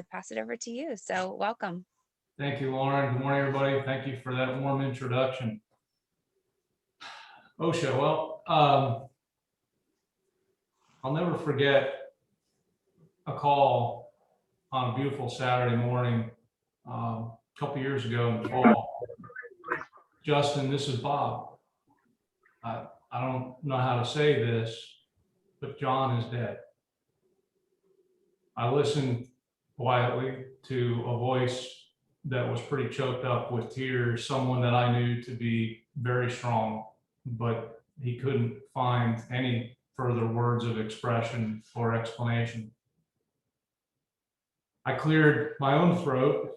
pass it over to you. So welcome. Thank you, Lauren. Good morning, everybody. Thank you for that warm introduction. OSHA, well, I'll never forget a call on a beautiful Saturday morning a couple years ago in the fall. Justin, this is Bob. I don't know how to say this, but John is dead. I listened quietly to a voice that was pretty choked up with tears, someone that I knew to be very strong, but he couldn't find any further words of expression or explanation. I cleared my own throat,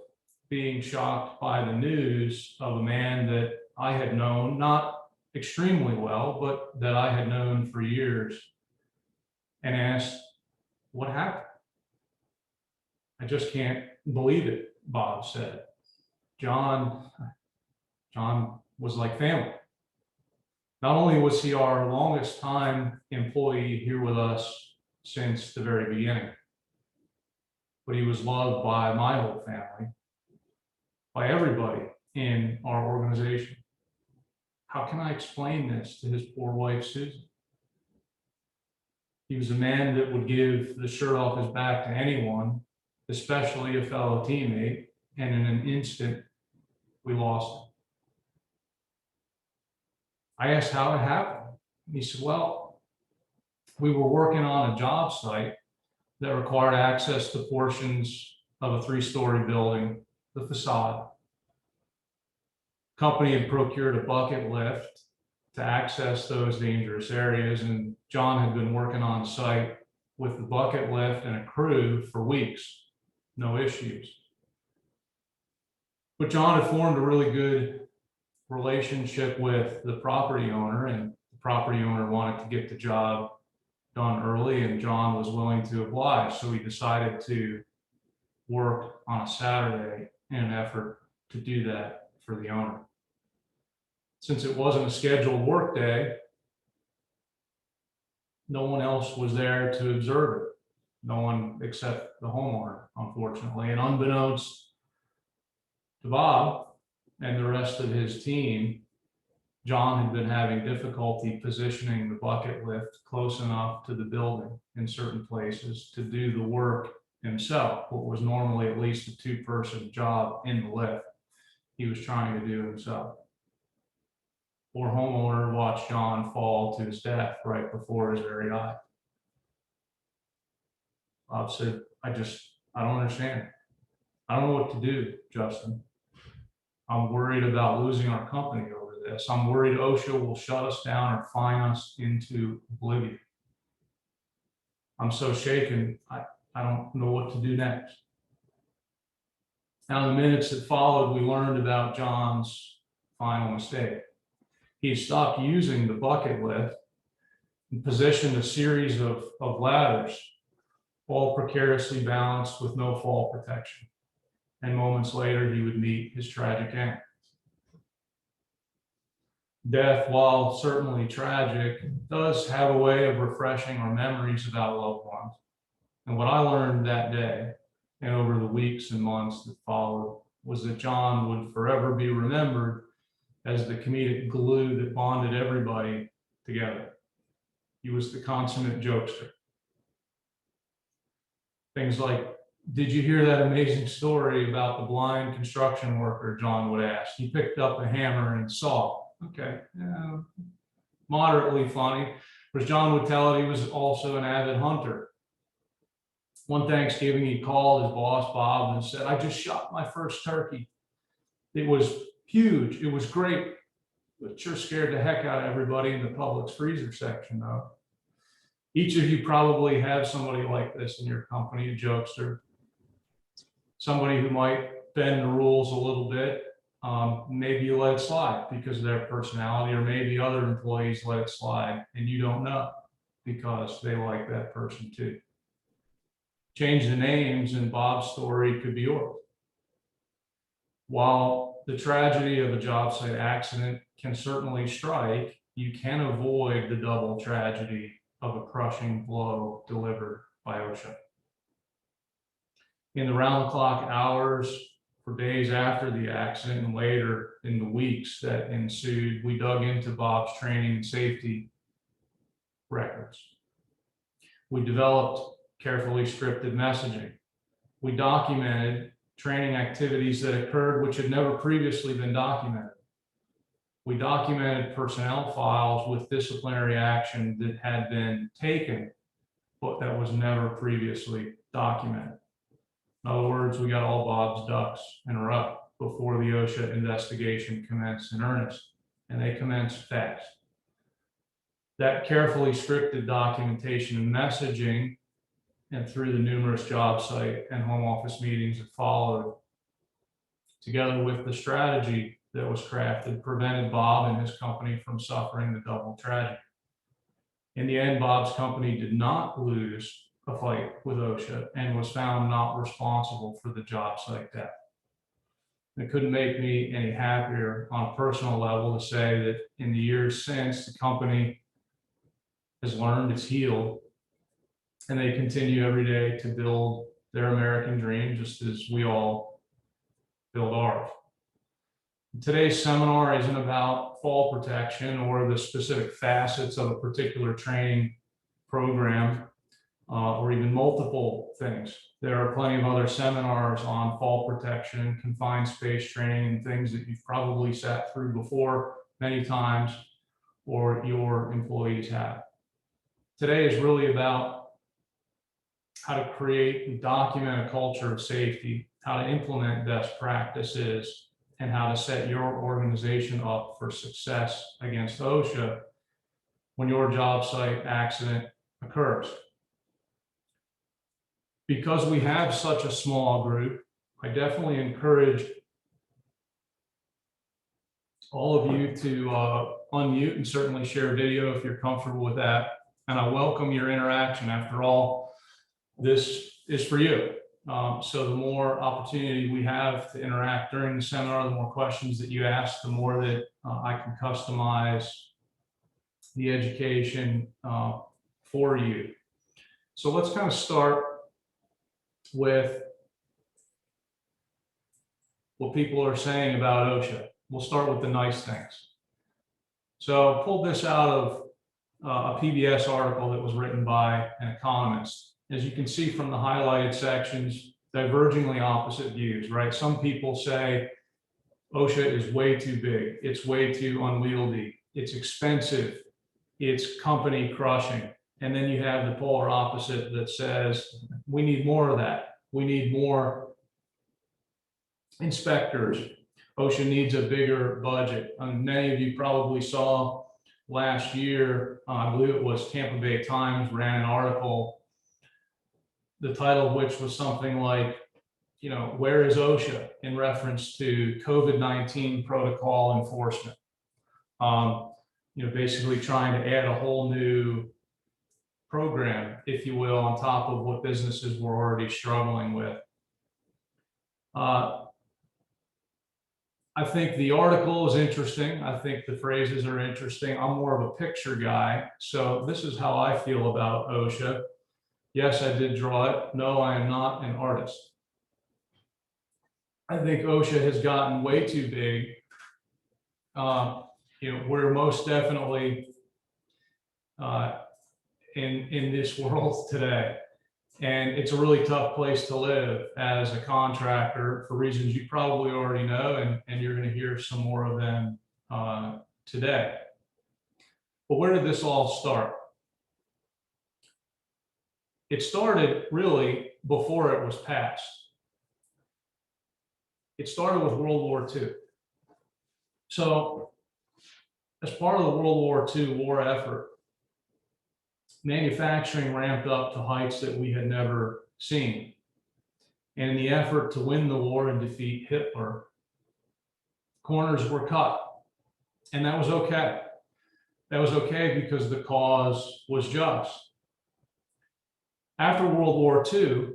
being shocked by the news of a man that I had known, not extremely well, but that I had known for years, and asked, what happened? I just can't believe it, Bob said. John was like family. Not only was he our longest time employee here with us since the very beginning, but he was loved by my whole family, by everybody in our organization. How can I explain this to his poor wife, Susan? He was a man that would give the shirt off his back to anyone, especially a fellow teammate, and in an instant, we lost him. I asked how it happened. He said, well, we were working on a job site that required access to portions of a 3-story building, the facade. Company had procured a bucket lift to access those dangerous areas, and John had been working on site with the bucket lift and a crew for weeks, no issues. But John had formed a really good relationship with the property owner, and the property owner wanted to get the job done early, and John was willing to oblige. So he decided to work on a Saturday in an effort to do that for the owner. Since it wasn't a scheduled work day, no one else was there to observe it. No one except the homeowner, unfortunately. And unbeknownst to Bob and the rest of his team, John had been having difficulty positioning the bucket lift close enough to the building in certain places to do the work himself, what was normally at least a 2-person job in the lift, he was trying to do himself. Poor homeowner watched John fall to his death right before his very eyes. Bob said, I don't understand. I don't know what to do, Justin. I'm worried about losing our company over this. I'm worried OSHA will shut us down or fine us into oblivion. I'm so shaken, I don't know what to do next. Now, in the minutes that followed, we learned about John's final mistake. He stopped using the bucket lift and positioned a series of ladders, all precariously balanced with no fall protection. And moments later, he would meet his tragic end. Death, while certainly tragic, does have a way of refreshing our memories about loved ones. And what I learned that day and over the weeks and months that followed was that John would forever be remembered as the comedic glue that bonded everybody together. He was the consummate jokester. Things like, did you hear that amazing story about the blind construction worker? John would ask. He picked up a hammer and saw. Okay, moderately funny. But as John would tell it, he was also an avid hunter. One Thanksgiving, he called his boss, Bob, and said, I just shot my first turkey. It was huge. It was great. But sure scared the heck out of everybody in the Publix freezer section, though. Each of you probably have somebody like this in your company, a jokester, somebody who might bend the rules a little bit. Maybe you let it slide because of their personality, or maybe other employees let it slide and you don't know because they like that person too. Change the names and Bob's story could be yours. While the tragedy of a job site accident can certainly strike, you can avoid the double tragedy of a crushing blow delivered by OSHA. In the round-the-clock hours for days after the accident and later in the weeks that ensued, we dug into Bob's training and safety records. We developed carefully scripted messaging. We documented training activities that occurred which had never previously been documented. We documented personnel files with disciplinary action that had been taken, but that was never previously documented. In other words, we got all Bob's ducks in a row before the OSHA investigation commenced in earnest, and they commenced fast. That carefully scripted documentation and messaging, and through the numerous job site and home office meetings that followed, together with the strategy that was crafted, prevented Bob and his company from suffering the double tragedy. In the end, Bob's company did not lose a fight with OSHA and was found not responsible for the job site death. It couldn't make me any happier on a personal level to say that in the years since, the company has learned, it's healed, and they continue every day to build their American dream, just as we all build ours. Today's seminar isn't about fall protection or the specific facets of a particular training program, or even multiple things. There are plenty of other seminars on fall protection, confined space training, and things that you've probably sat through before many times, or your employees have. Today is really about how to create and document a culture of safety, how to implement best practices, and how to set your organization up for success against OSHA when your job site accident occurs. Because we have such a small group, I definitely encourage all of you to unmute and certainly share video if you're comfortable with that. And I welcome your interaction. After all, this is for you. So the more opportunity we have to interact during the seminar, the more questions that you ask, the more that I can customize the education for you. So let's kind of start with what people are saying about OSHA. We'll start with the nice things. So I pulled this out of a PBS article that was written by an economist. As you can see from the highlighted sections, divergingly opposite views, right? Some people say OSHA is way too big, it's way too unwieldy, it's expensive, it's company crushing. And then you have the polar opposite that says, we need more of that. We need more inspectors. OSHA needs a bigger budget. Many of you probably saw last year, I believe it was Tampa Bay Times ran an article, the title of which was something like, you know, where is OSHA in reference to COVID-19 protocol enforcement? You know, basically trying to add a whole new program, if you will, on top of what businesses were already struggling with. I think the article is interesting. I think the phrases are interesting. I'm more of a picture guy. So this is how I feel about OSHA. Yes, I did draw it. No, I am not an artist. I think OSHA has gotten way too big. You know, we're most definitely in this world today. And it's a really tough place to live as a contractor for reasons you probably already know, and you're going to hear some more of them today. But where did this all start? It started really before it was passed. It started with World War II. So as part of the World War II war effort, manufacturing ramped up to heights that we had never seen. And in the effort to win the war and defeat Hitler, corners were cut. And that was okay. That was okay because the cause was just. After World War II,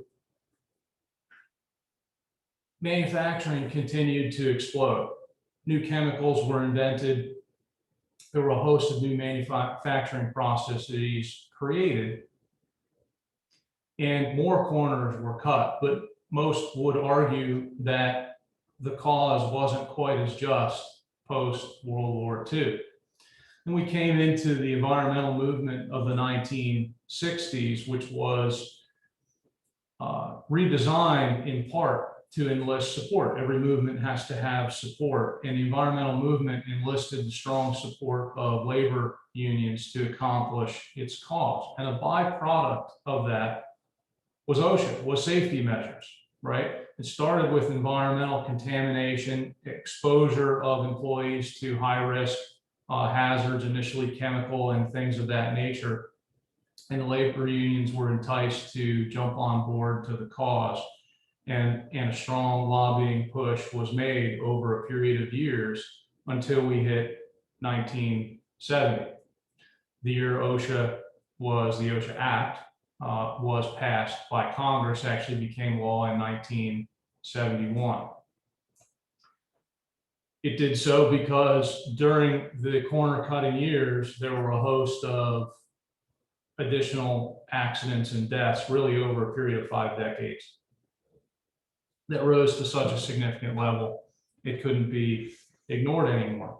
manufacturing continued to explode. New chemicals were invented. There were a host of new manufacturing processes created, and more corners were cut. But most would argue that the cause wasn't quite as just post-World War II. And we came into the environmental movement of the 1960s, which was redesigned in part to enlist support. Every movement has to have support, and the environmental movement enlisted the strong support of labor unions to accomplish its cause. And a byproduct of that was OSHA, was safety measures, right? It started with environmental contamination, exposure of employees to high-risk hazards, initially chemical and things of that nature. And the labor unions were enticed to jump on board to the cause. And a strong lobbying push was made over a period of years until we hit 1970. The year the OSHA Act was passed by Congress, actually became law in 1971. It did so because during the corner cutting years, there were a host of additional accidents and deaths, really over a period of 5 decades, that rose to such a significant level, it couldn't be ignored anymore.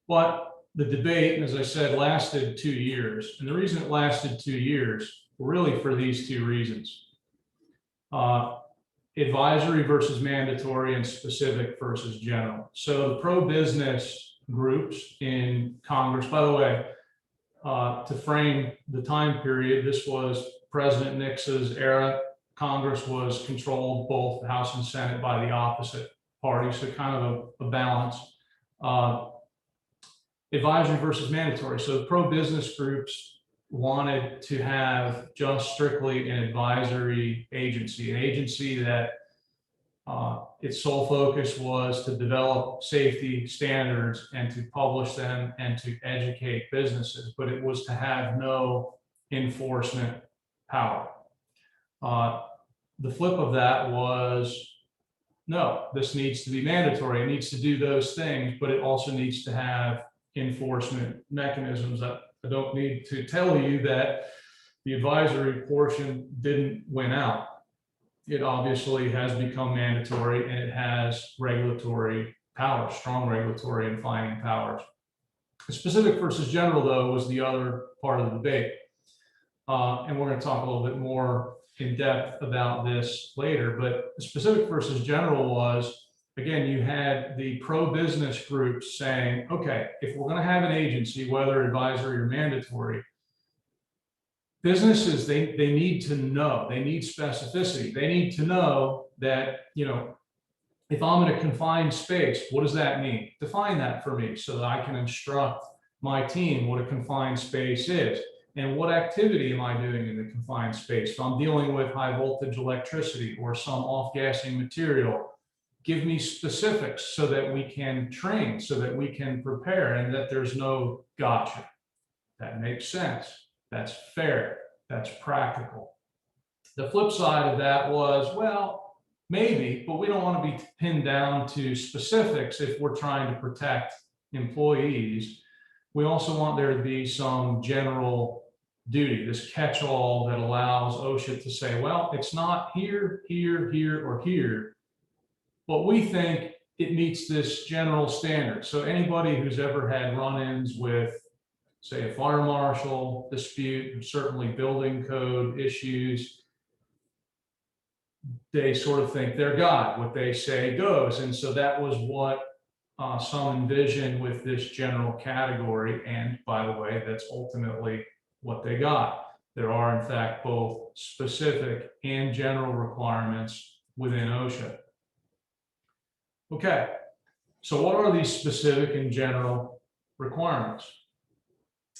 But the debate, as I said, lasted 2 years. And the reason it lasted 2 years were really for these 2 reasons. Advisory versus mandatory, and specific versus general. So the pro-business groups in Congress, by the way, to frame the time period, this was President Nixon's era. Congress was controlled, both the House and Senate, by the opposite party, so kind of a balance. Advisory versus mandatory. So the pro-business groups wanted to have just strictly an advisory agency, an agency that its sole focus was to develop safety standards and to publish them and to educate businesses, but it was to have no enforcement power. The flip of that was, no, this needs to be mandatory. It needs to do those things, but it also needs to have enforcement mechanisms. I don't need to tell you that the advisory portion didn't win out. It obviously has become mandatory, and it has regulatory power, strong regulatory and fining powers. The specific versus general, though, was the other part of the debate. And we're going to talk a little bit more in depth about this later, but the specific versus general was, again, you had the pro-business groups saying, okay, if we're going to have an agency, whether advisory or mandatory, businesses, they need to know, they need specificity. They need to know that, if I'm in a confined space, what does that mean? Define that for me so that I can instruct my team what a confined space is. And what activity am I doing in the confined space? If I'm dealing with high voltage electricity or some off-gassing material, give me specifics so that we can train, so that we can prepare, and that there's no gotcha. That makes sense. That's fair. That's practical. The flip side of that was, well, maybe, but we don't want to be pinned down to specifics if we're trying to protect employees. We also want there to be some general duty, this catch-all that allows OSHA to say, well, it's not here, here, here, or here, but we think it meets this general standard. So anybody who's ever had run-ins with, say, a fire marshal dispute, certainly building code issues, they sort of think they're God. What they say goes. And so that was what some envisioned with this general category. And by the way, that's ultimately what they got. There are, in fact, both specific and general requirements within OSHA. Okay, so what are these specific and general requirements?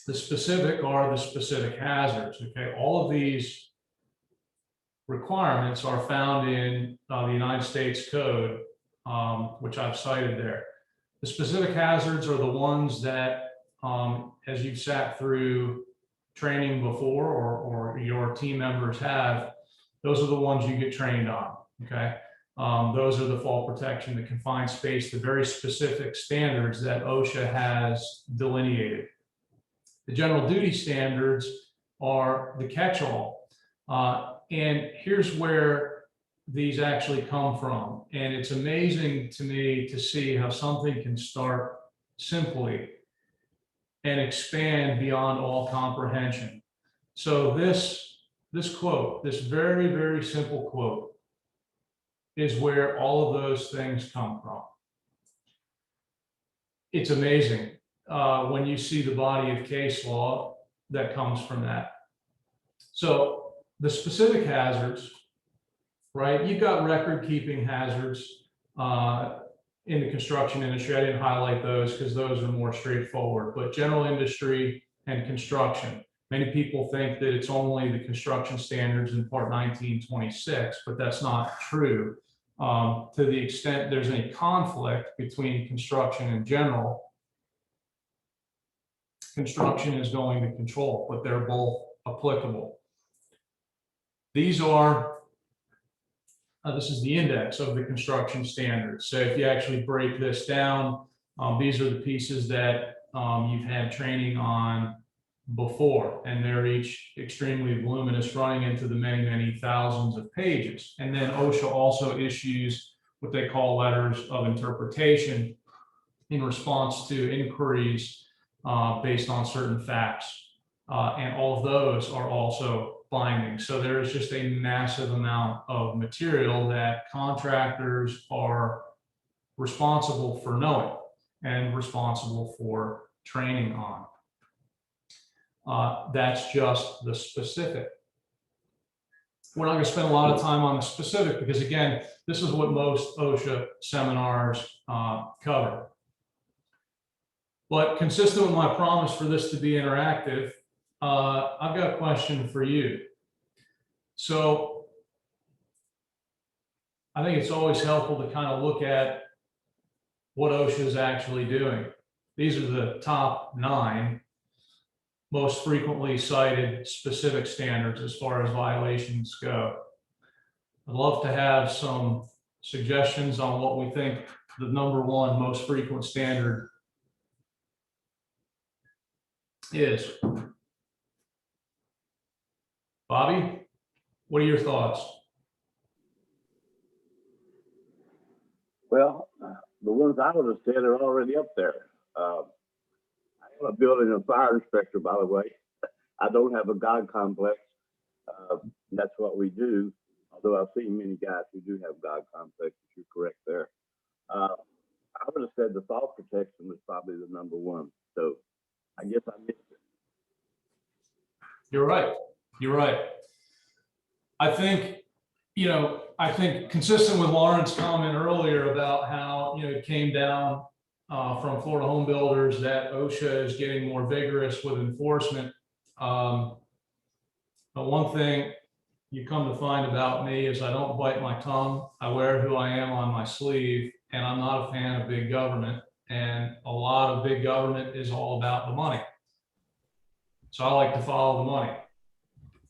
The specific are the specific hazards. Okay, all of these requirements are found in the United States Code, which I've cited there. The specific hazards are the ones that, as you've sat through training before, or your team members have, those are the ones you get trained on. Okay, those are the fall protection, the confined space, the very specific standards that OSHA has delineated. The general duty standards are the catch-all. And here's where these actually come from. And it's amazing to me to see how something can start simply and expand beyond all comprehension. So this quote, this very, very simple quote, is where all of those things come from. It's amazing when you see the body of case law that comes from that. So the specific hazards, right? You've got record keeping hazards in the construction industry. I didn't highlight those because those are more straightforward, but general industry and construction. Many people think that it's only the construction standards in Part 1926, but that's not true. To the extent there's any conflict between construction and general, construction is going to control, but they're both applicable. These are, this is the index of the construction standards. So if you actually break this down, these are the pieces that you've had training on before, and they're each extremely voluminous, running into the many, many thousands of pages. And then OSHA also issues what they call letters of interpretation in response to inquiries based on certain facts. And all of those are also binding. So there's just a massive amount of material that contractors are responsible for knowing and responsible for training on. That's just the specific. We're not going to spend a lot of time on the specific because, again, this is what most OSHA seminars cover. But consistent with my promise for this to be interactive, I've got a question for you. So I think it's always helpful to kind of look at what OSHA is actually doing. These are the top 9 most frequently cited specific standards as far as violations go. I'd love to have some suggestions on what we think the #1 most frequent standard is. Bobby, what are your thoughts? Well, the ones I would have said are already up there. I am a building and fire inspector, by the way. I don't have a God complex. That's what we do. Although I've seen many guys who do have God complexes, you're correct there. I would have said the fall protection was probably the #1. So I guess I missed it. You're right. You're right. I think, I think consistent with Lauren's comment earlier about how, it came down from Florida home builders that OSHA is getting more vigorous with enforcement. But one thing you come to find about me is I don't bite my tongue. I wear who I am on my sleeve, and I'm not a fan of big government. And a lot of big government is all about the money. So I like to follow the money.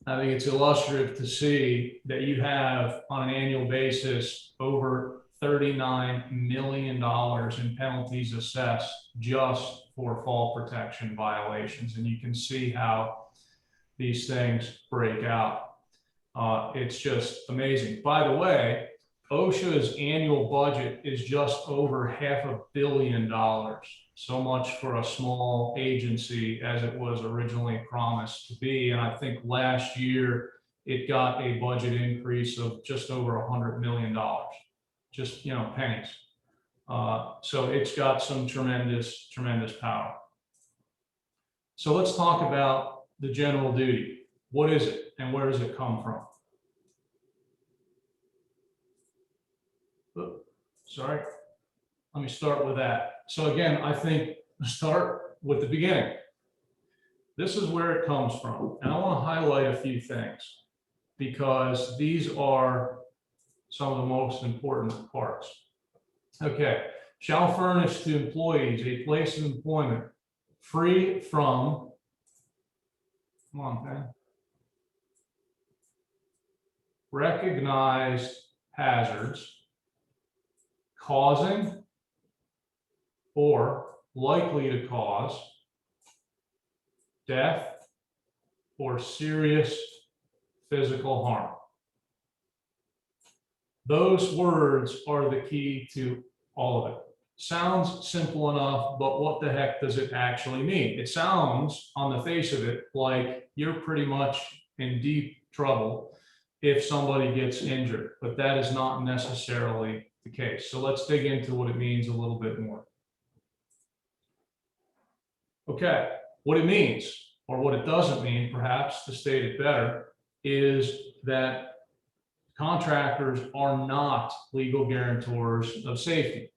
I think it's illustrative to see that you have on an annual basis over $39 million in penalties assessed just for fall protection violations. And you can see how these things break out. It's just amazing. By the way, OSHA's annual budget is just over $500 million. So much for a small agency as it was originally promised to be. And I think last year it got a budget increase of just over $100 million, just, pennies. So it's got some tremendous, tremendous power. So let's talk about the general duty. What is it and where does it come from? Oops, sorry. Let me start with that. So again, I think start with the beginning. This is where it comes from. And I want to highlight a few things because these are some of the most important parts. Okay, shall furnish to employees a place of employment free from, come on, man, recognized hazards causing or likely to cause death or serious physical harm. Those words are the key to all of it. Sounds simple enough, but what the heck does it actually mean? It sounds on the face of it like you're pretty much in deep trouble if somebody gets injured, but that is not necessarily the case. So let's dig into what it means a little bit more. Okay, what it means, or what it doesn't mean, perhaps to state it better, is that contractors are not legal guarantors of safety.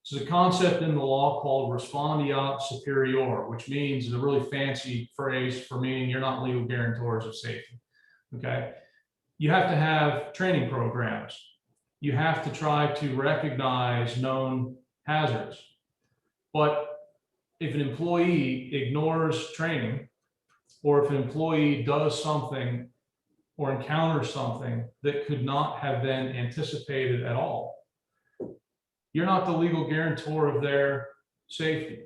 This is a concept in the law called respondeat superior, which means is a really fancy phrase for meaning you're not legal guarantors of safety. Okay, you have to have training programs. You have to try to recognize known hazards. But if an employee ignores training, or if an employee does something or encounters something that could not have been anticipated at all, you're not the legal guarantor of their safety.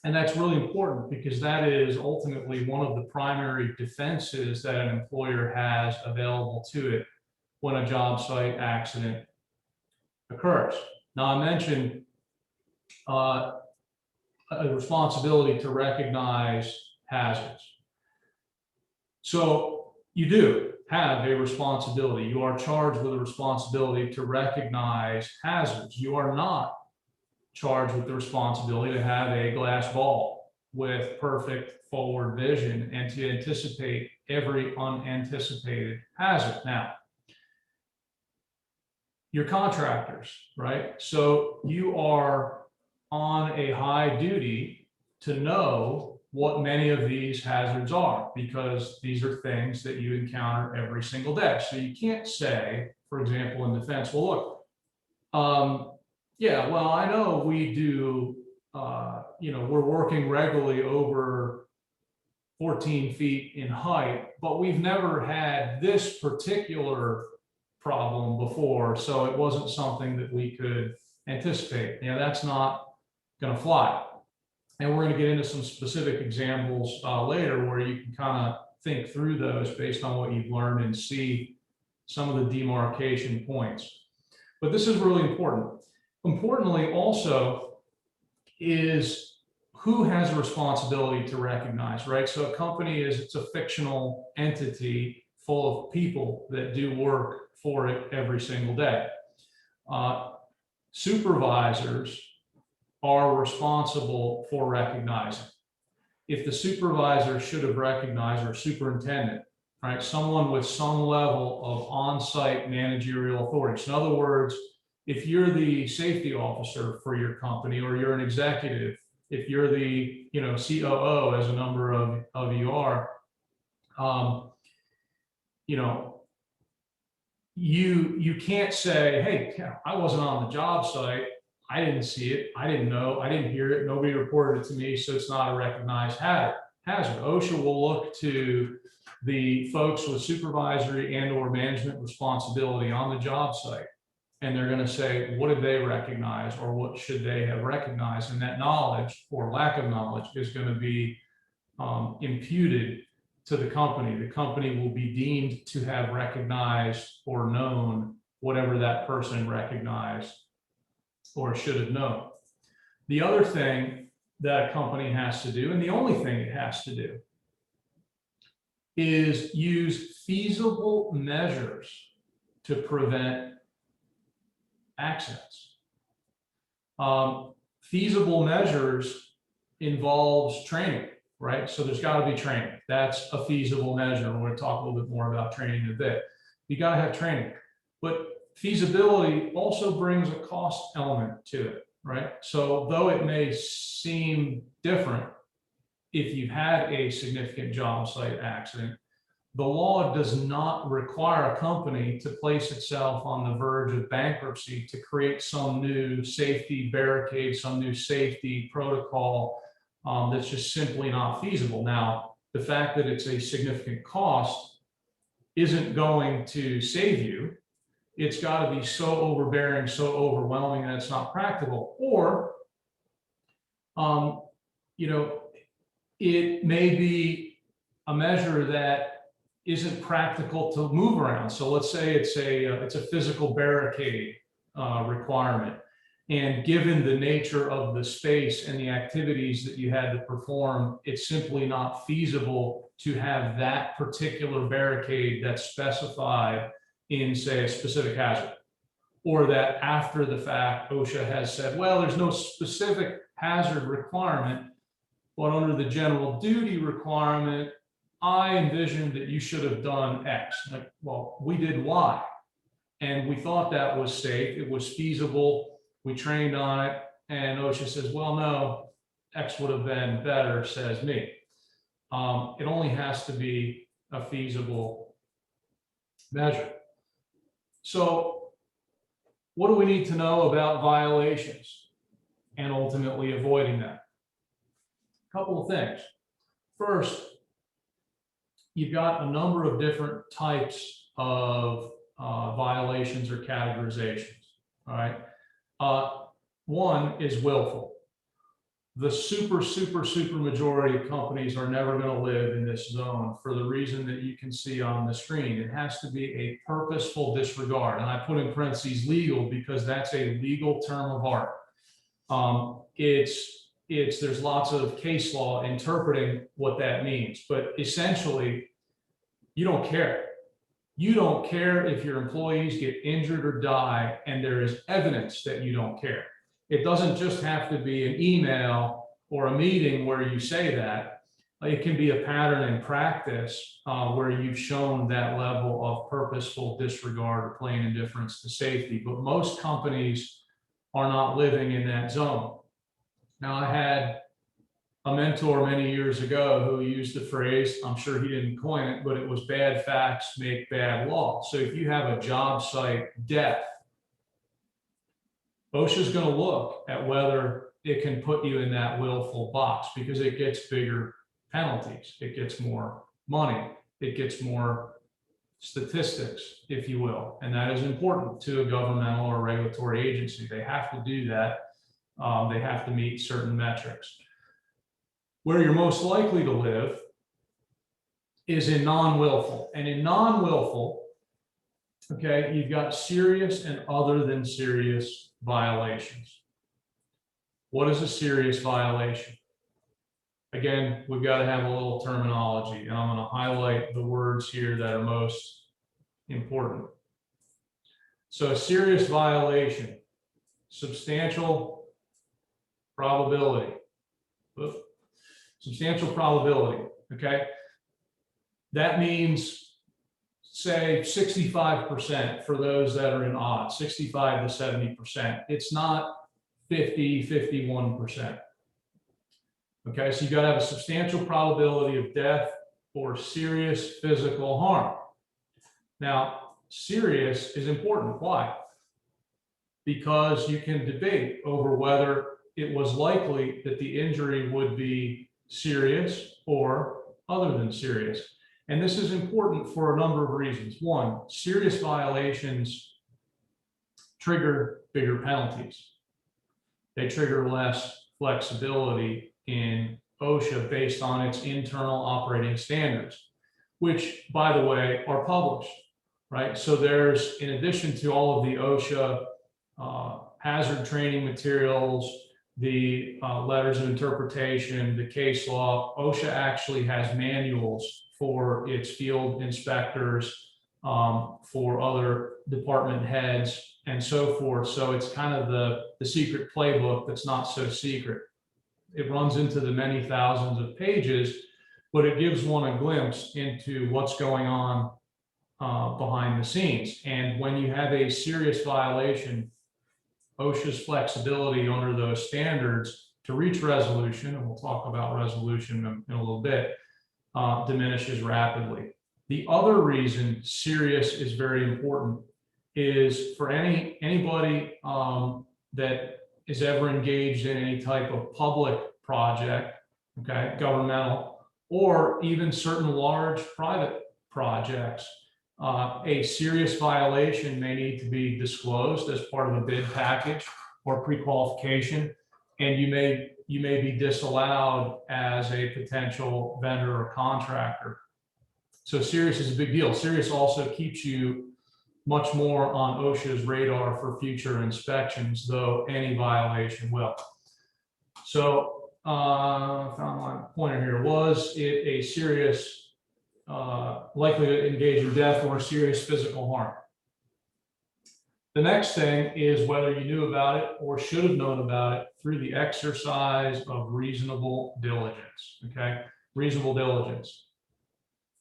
And that's really important because that is ultimately one of the primary defenses that an employer has available to it when a job site accident occurs. Now, I mentioned a responsibility to recognize hazards. So you do have a responsibility. You are charged with a responsibility to recognize hazards. You are not charged with the responsibility to have a glass ball with perfect forward vision and to anticipate every unanticipated hazard. Now, you're contractors, right? So you are on a high duty to know what many of these hazards are, because these are things that you encounter every single day. So you can't say, for example, in defense, well, look, yeah, well, I know we do, we're working regularly over 14 feet in height, but we've never had this particular problem before, so it wasn't something that we could anticipate. That's not going to fly. And we're going to get into some specific examples later where you can kind of think through those based on what you've learned and see some of the demarcation points. But this is really important. Importantly also is who has a responsibility to recognize, right? So a company it's a fictional entity full of people that do work for it every single day. Supervisors are responsible for recognizing. If the supervisor should have recognized, or superintendent, right, someone with some level of on-site managerial authority. So in other words, if you're the safety officer for your company, or you're an executive, if you're the COO, as a number of you are, you can't say, hey, I wasn't on the job site, I didn't see it, I didn't know, I didn't hear it, nobody reported it to me, so it's not a recognized hazard. OSHA will look to the folks with supervisory and or management responsibility on the job site, and they're going to say, what did they recognize, or what should they have recognized? And that knowledge or lack of knowledge is going to be imputed to the company. The company will be deemed to have recognized or known whatever that person recognized or should have known. The other thing that a company has to do, and the only thing it has to do, is use feasible measures to prevent accidents. Feasible measures involves training, right? So there's got to be training. That's a feasible measure. We're going to talk a little bit more about training in a bit. You got to have training, but feasibility also brings a cost element to it, right? So though it may seem different if you've had a significant job site accident, the law does not require a company to place itself on the verge of bankruptcy to create some new safety barricade, some new safety protocol that's just simply not feasible. Now, the fact that it's a significant cost isn't going to save you. It's got to be so overbearing, so overwhelming that it's not practical. Or, it may be a measure that isn't practical to move around. So let's say it's a physical barricade requirement. And given the nature of the space and the activities that you had to perform, it's simply not feasible to have that particular barricade that's specified in, say, a specific hazard. Or that after the fact, OSHA has said, well, there's no specific hazard requirement, but under the general duty requirement, I envisioned that you should have done X. Like, well, we did Y. And we thought that was safe, it was feasible, we trained on it, and OSHA says, well, no, X would have been better, says me. It only has to be a feasible measure. So what do we need to know about violations and ultimately avoiding them? A couple of things. First, you've got a number of different types of violations or categorizations. All right. One is willful. The super majority of companies are never going to live in this zone for the reason that you can see on the screen. It has to be a purposeful disregard. And I put in parentheses legal because that's a legal term of art. There's lots of case law interpreting what that means, but essentially you don't care. You don't care if your employees get injured or die, and there is evidence that you don't care. It doesn't just have to be an email or a meeting where you say that. It can be a pattern in practice where you've shown that level of purposeful disregard or plain indifference to safety. But most companies are not living in that zone. Now, I had a mentor many years ago who used the phrase, I'm sure he didn't coin it, but it was bad facts make bad law. So if you have a job site death, OSHA is going to look at whether it can put you in that willful box because it gets bigger penalties. It gets more money. It gets more statistics, if you will. And that is important to a governmental or regulatory agency. They have to do that. They have to meet certain metrics. Where you're most likely to live is in non-willful. And in non-willful, okay, you've got serious and other than serious violations. What is a serious violation? Again, we've got to have a little terminology, and I'm going to highlight the words here that are most important. So a serious violation, substantial probability. Substantial probability, okay? That means, say, 65% for those that are in odds, 65 to 70%. It's not 50, 51%. Okay, so you got to have a substantial probability of death or serious physical harm. Now, serious is important. Why? Because you can debate over whether it was likely that the injury would be serious or other than serious. And this is important for a number of reasons. One, serious violations trigger bigger penalties. They trigger less flexibility in OSHA based on its internal operating standards, which, by the way, are published, right? So there's, in addition to all of the OSHA hazard training materials, the letters of interpretation, the case law, OSHA actually has manuals for its field inspectors, for other department heads, and so forth. So it's kind of the secret playbook that's not so secret. It runs into the many thousands of pages, but it gives one a glimpse into what's going on behind the scenes. And when you have a serious violation, OSHA's flexibility under those standards to reach resolution, and we'll talk about resolution in a little bit, diminishes rapidly. The other reason serious is very important is for anybody that is ever engaged in any type of public project, okay, governmental, or even certain large private projects. A serious violation may need to be disclosed as part of a bid package or pre-qualification, and you may be disallowed as a potential vendor or contractor. So serious is a big deal. Serious also keeps you much more on OSHA's radar for future inspections, though any violation will. So found my pointer here. Was it a serious likelihood to engage in death or serious physical harm? The next thing is whether you knew about it or should have known about it through the exercise of reasonable diligence. Okay, reasonable diligence.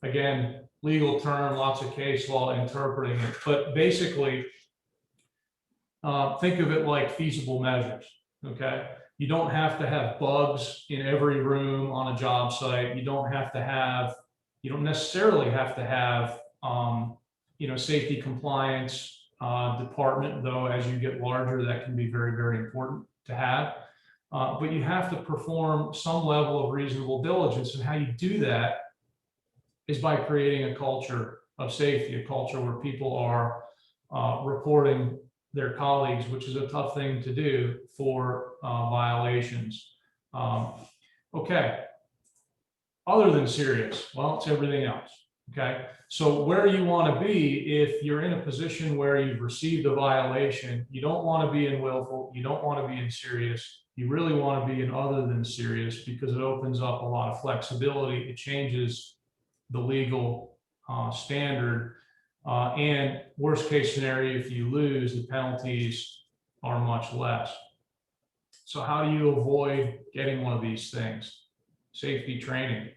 Again, legal term, lots of case law interpreting it, but basically think of it like feasible measures. Okay, you don't have to have bugs in every room on a job site. You don't necessarily have to have safety compliance department, though as you get larger that can be very, very important to have, but you have to perform some level of reasonable diligence, and how you do that is by creating a culture of safety, a culture where people are reporting their colleagues, which is a tough thing to do, for violations. Okay, other than serious, well, it's everything else. Okay, so where you want to be if you're in a position where you've received a violation, you don't want to be in willful, you don't want to be in serious, you really want to be in other than serious, because it opens up a lot of flexibility. It changes the legal standard, and worst case scenario, if you lose, the penalties are much less. So how do you avoid getting one of these things? Safety training.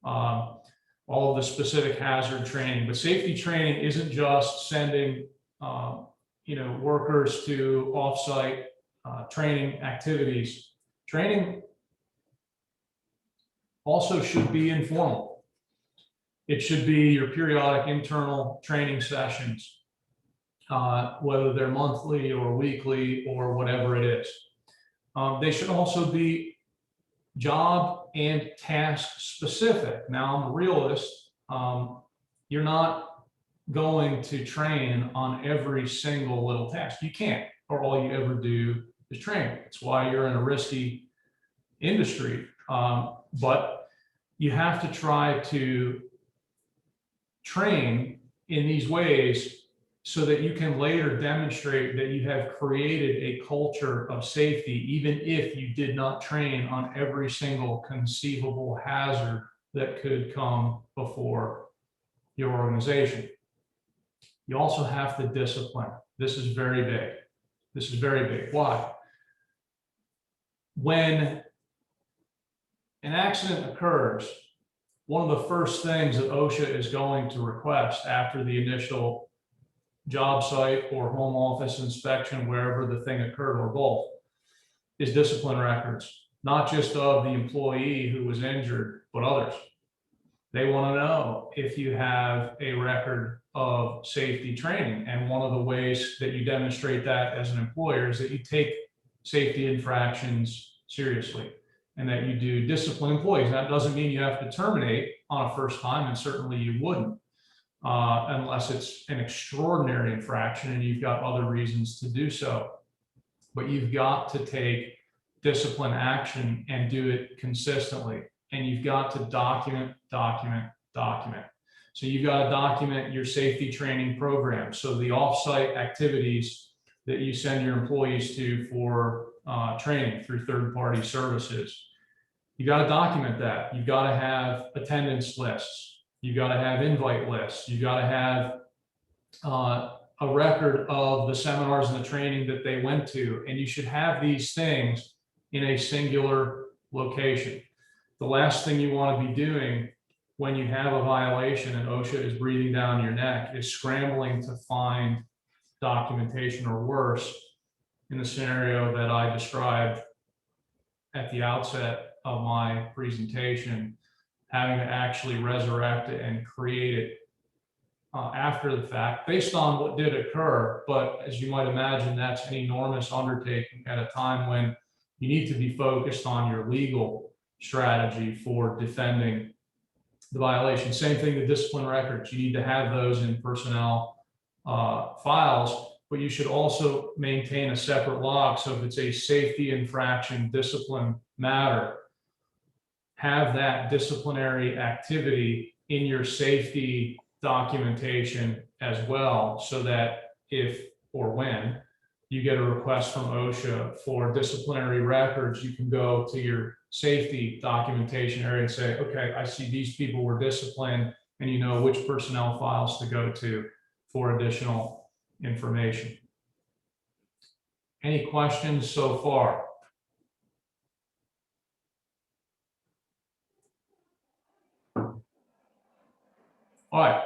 All of the specific hazard training, but safety training isn't just sending workers to offsite training activities. Training also should be informal. It should be your periodic internal training sessions, whether they're monthly or weekly or whatever it is. They should also be job and task specific. Now, I'm a realist. You're not going to train on every single little task. You can't, or all you ever do is train. It's why you're in a risky industry. But you have to try to train in these ways so that you can later demonstrate that you have created a culture of safety, even if you did not train on every single conceivable hazard that could come before your organization. You also have to discipline. This is very big. This is very big. Why? When an accident occurs, one of the first things that OSHA is going to request after the initial job site or home office inspection, wherever the thing occurred, or both, is discipline records, not just of the employee who was injured, but others. They want to know if you have a record of safety training. And one of the ways that you demonstrate that as an employer is that you take safety infractions seriously and that you do discipline employees. That doesn't mean you have to terminate on a first time, and certainly you wouldn't. Unless it's an extraordinary infraction and you've got other reasons to do so. But you've got to take discipline action and do it consistently. And you've got to document. So you've got to document your safety training program. So the offsite activities that you send your employees to for training through third-party services, you got to document that. You've got to have attendance lists. You got to have invite lists. You got to have a record of the seminars and the training that they went to. And you should have these things in a singular location. The last thing you want to be doing when you have a violation and OSHA is breathing down your neck is scrambling to find documentation, or worse, in the scenario that I described at the outset of my presentation, having to actually resurrect it and create it after the fact based on what did occur. But as you might imagine, that's an enormous undertaking at a time when you need to be focused on your legal strategy for defending the violation. Same thing with discipline records. You need to have those in personnel files, but you should also maintain a separate log. So if it's a safety infraction discipline matter, have that disciplinary activity in your safety documentation as well, so that if or when you get a request from OSHA for disciplinary records, you can go to your safety documentation area and say, okay, I see these people were disciplined, and you know which personnel files to go to for additional information. Any questions so far? All right.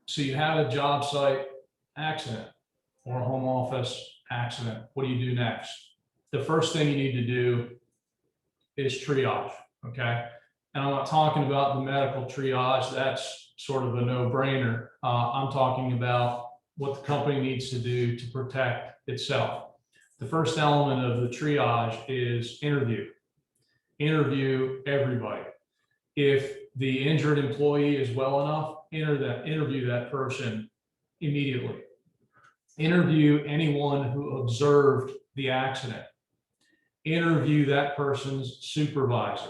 So you have a job site accident or a home office accident. What do you do next? The first thing you need to do is triage, okay? And I'm not talking about the medical triage. That's sort of a no-brainer. I'm talking about what the company needs to do to protect itself. The first element of the triage is interview. Interview everybody. If the injured employee is well enough, interview that person immediately. Interview anyone who observed the accident. Interview that person's supervisor.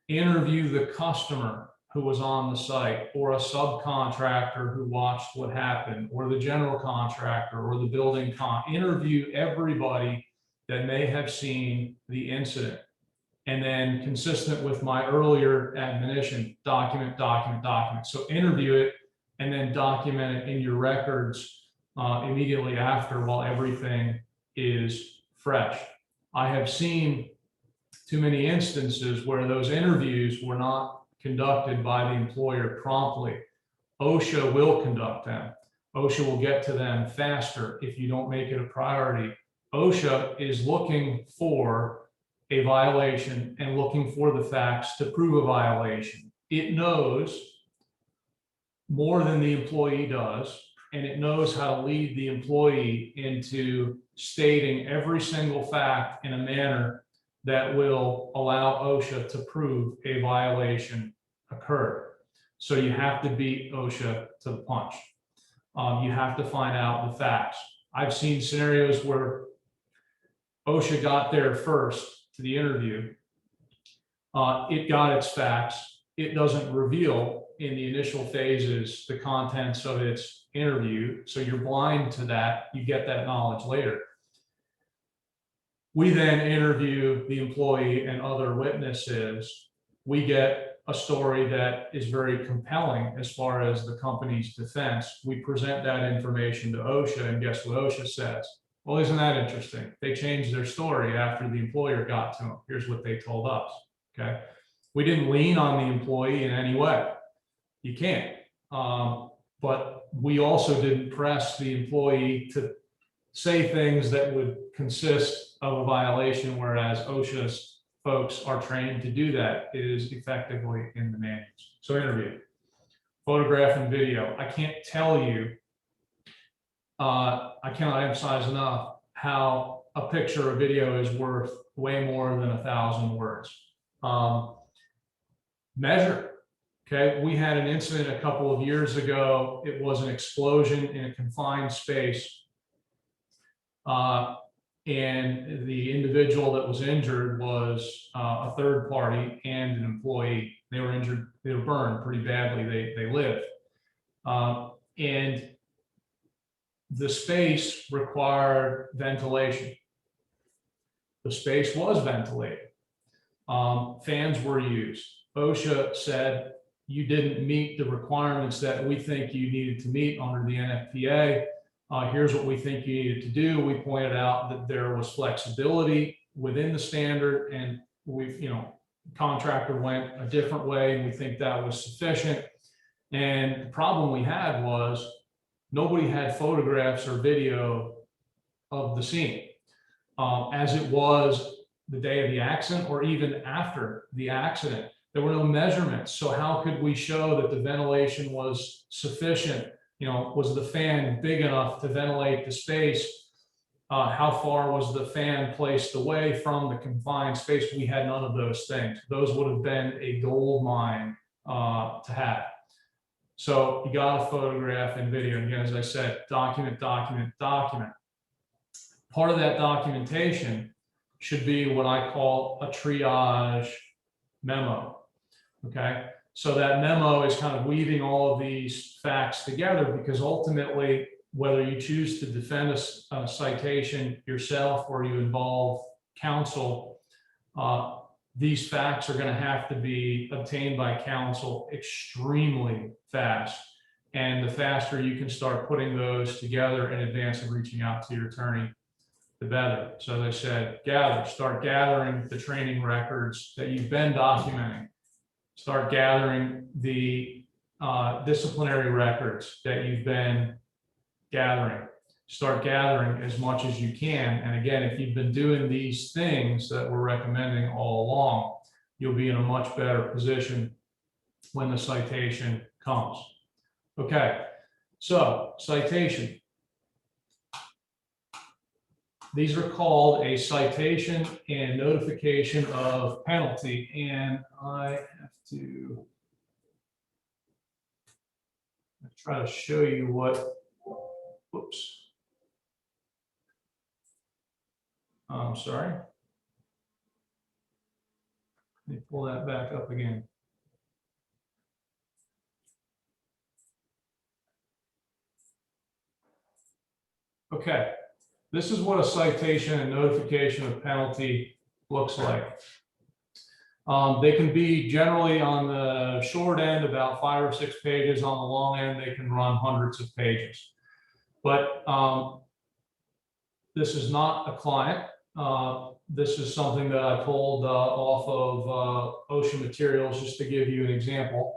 Interview the customer who was on the site, or a subcontractor who watched what happened, or the general contractor, or the building interview everybody that may have seen the incident. And then, consistent with my earlier admonition, document, document, document. So interview it and then document it in your records immediately after, while everything is fresh. I have seen too many instances where those interviews were not conducted by the employer promptly. OSHA will conduct them. OSHA will get to them faster if you don't make it a priority. OSHA is looking for a violation and looking for the facts to prove a violation. It knows more than the employee does, and it knows how to lead the employee into stating every single fact in a manner that will allow OSHA to prove a violation occurred. So you have to beat OSHA to the punch. You have to find out the facts. I've seen scenarios where OSHA got there first to the interview. It got its facts. It doesn't reveal in the initial phases the contents of its interview. So you're blind to that. You get that knowledge later. We then interview the employee and other witnesses. We get a story that is very compelling as far as the company's defense. We present that information to OSHA, and guess what OSHA says? Well, isn't that interesting? They changed their story after the employer got to them. Here's what they told us, okay? We didn't lean on the employee in any way. You can't. But we also didn't press the employee to say things that would consist of a violation, whereas OSHA's folks are trained to do that. It is effectively in the manuals. So interview, photograph and video. I can't tell you, I cannot emphasize enough how a picture or video is worth way more than 1,000 words. Measure. Okay, we had an incident a couple of years ago. It was an explosion in a confined space. And the individual that was injured was a third party and an employee. They were injured, they were burned pretty badly. They lived. And the space required ventilation. The space was ventilated. Fans were used. OSHA said, you didn't meet the requirements that we think you needed to meet under the NFPA. Here's what we think you needed to do. We pointed out that there was flexibility within the standard, and contractor went a different way, and we think that was sufficient. And the problem we had was nobody had photographs or video of the scene as it was the day of the accident, or even after the accident. There were no measurements. So how could we show that the ventilation was sufficient? Was the fan big enough to ventilate the space? How far was the fan placed away from the confined space? We had none of those things. Those would have been a gold mine to have. So you got to photograph and video. And again, as I said, document, document, document. Part of that documentation should be what I call a triage memo. Okay. So that memo is kind of weaving all of these facts together, because ultimately, whether you choose to defend a citation yourself or you involve counsel, these facts are going to have to be obtained by counsel extremely fast. And the faster you can start putting those together in advance of reaching out to your attorney, the better. So as I said, start gathering the training records that you've been documenting. Start gathering the disciplinary records that you've been gathering. Start gathering as much as you can. And again, if you've been doing these things that we're recommending all along, you'll be in a much better position when the citation comes. Okay, so citation. These are called a citation and notification of penalty. And I have to try to show you what, whoops. I'm sorry. Let me pull that back up again. Okay, this is what a citation and notification of penalty looks like. They can be generally on the short end about 5 or 6 pages. On the long end, they can run hundreds of pages. But this is not a client. This is something that I pulled off of OSHA materials, just to give you an example.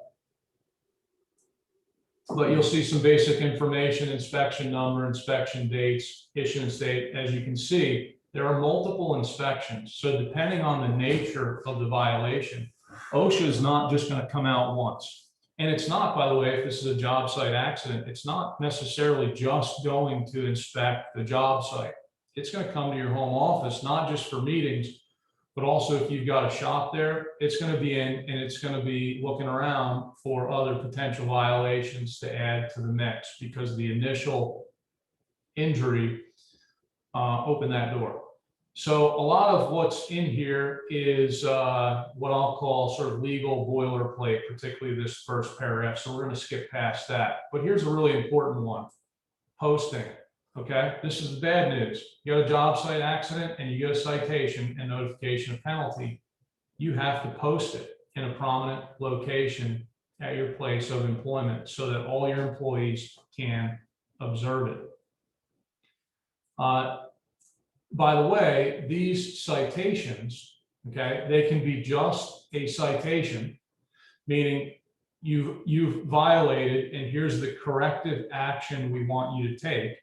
But you'll see some basic information: inspection number, inspection dates, issuance date. As you can see, there are multiple inspections. So depending on the nature of the violation, OSHA is not just going to come out once. And it's not, by the way, if this is a job site accident, it's not necessarily just going to inspect the job site. It's going to come to your home office, not just for meetings, but also if you've got a shop there, it's going to be in and it's going to be looking around for other potential violations to add to the mix, because the initial injury opened that door. So a lot of what's in here is what I'll call sort of legal boilerplate, particularly this first paragraph. So we're going to skip past that. But here's a really important one: posting. Okay, this is the bad news. You got a job site accident and you get a citation and notification of penalty. You have to post it in a prominent location at your place of employment so that all your employees can observe it. By the way, these citations, okay, they can be just a citation, meaning you've violated and here's the corrective action we want you to take.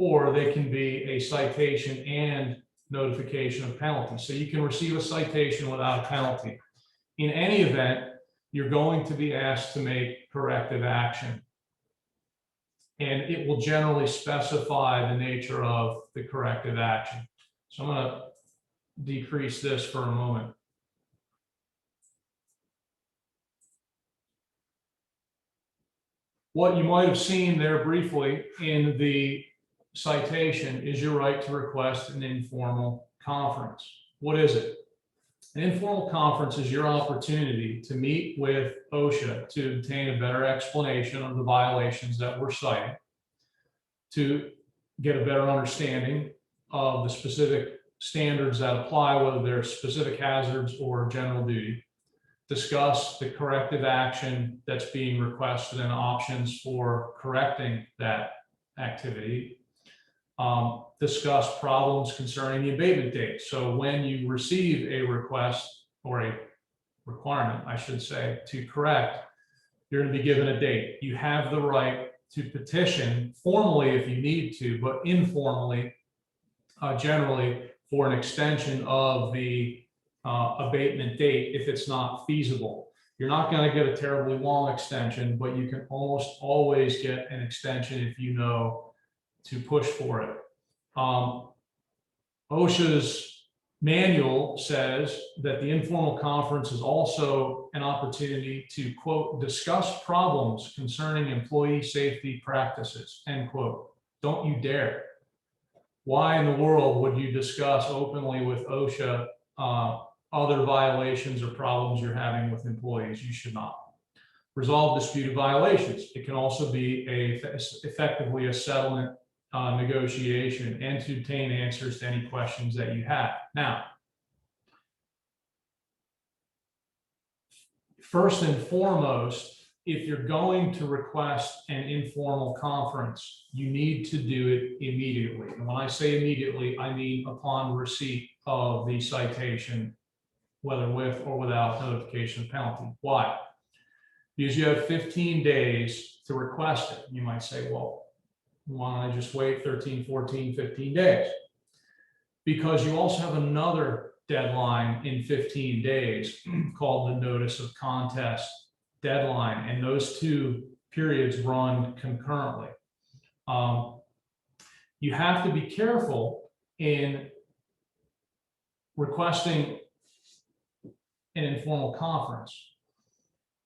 Or they can be a citation and notification of penalty. So you can receive a citation without a penalty. In any event, you're going to be asked to make corrective action. And it will generally specify the nature of the corrective action. So I'm going to decrease this for a moment. What you might have seen there briefly in the citation is your right to request an informal conference. What is it? An informal conference is your opportunity to meet with OSHA to obtain a better explanation of the violations that we're citing, to get a better understanding of the specific standards that apply, whether they're specific hazards or general duty, discuss the corrective action that's being requested and options for correcting that activity, discuss problems concerning the abatement date. So when you receive a request or a requirement, I should say, to correct, you're going to be given a date. You have the right to petition formally if you need to, but informally, generally, for an extension of the abatement date if it's not feasible. You're not going to get a terribly long extension, but you can almost always get an extension if you know to push for it. OSHA's manual says that the informal conference is also an opportunity to, quote, discuss problems concerning employee safety practices, end quote. Don't you dare. Why in the world would you discuss openly with OSHA other violations or problems you're having with employees? You should not. resolve disputed violations. It can also be effectively a settlement negotiation, and to obtain answers to any questions that you have. Now, first and foremost, if you're going to request an informal conference, you need to do it immediately. And when I say immediately, I mean upon receipt of the citation, whether with or without notification of penalty. Why? Because you have 15 days to request it. You might say, well, why don't I just wait 13, 14, 15 days? Because you also have another deadline in 15 days called the notice of contest deadline, and those two periods run concurrently. You have to be careful in requesting an informal conference,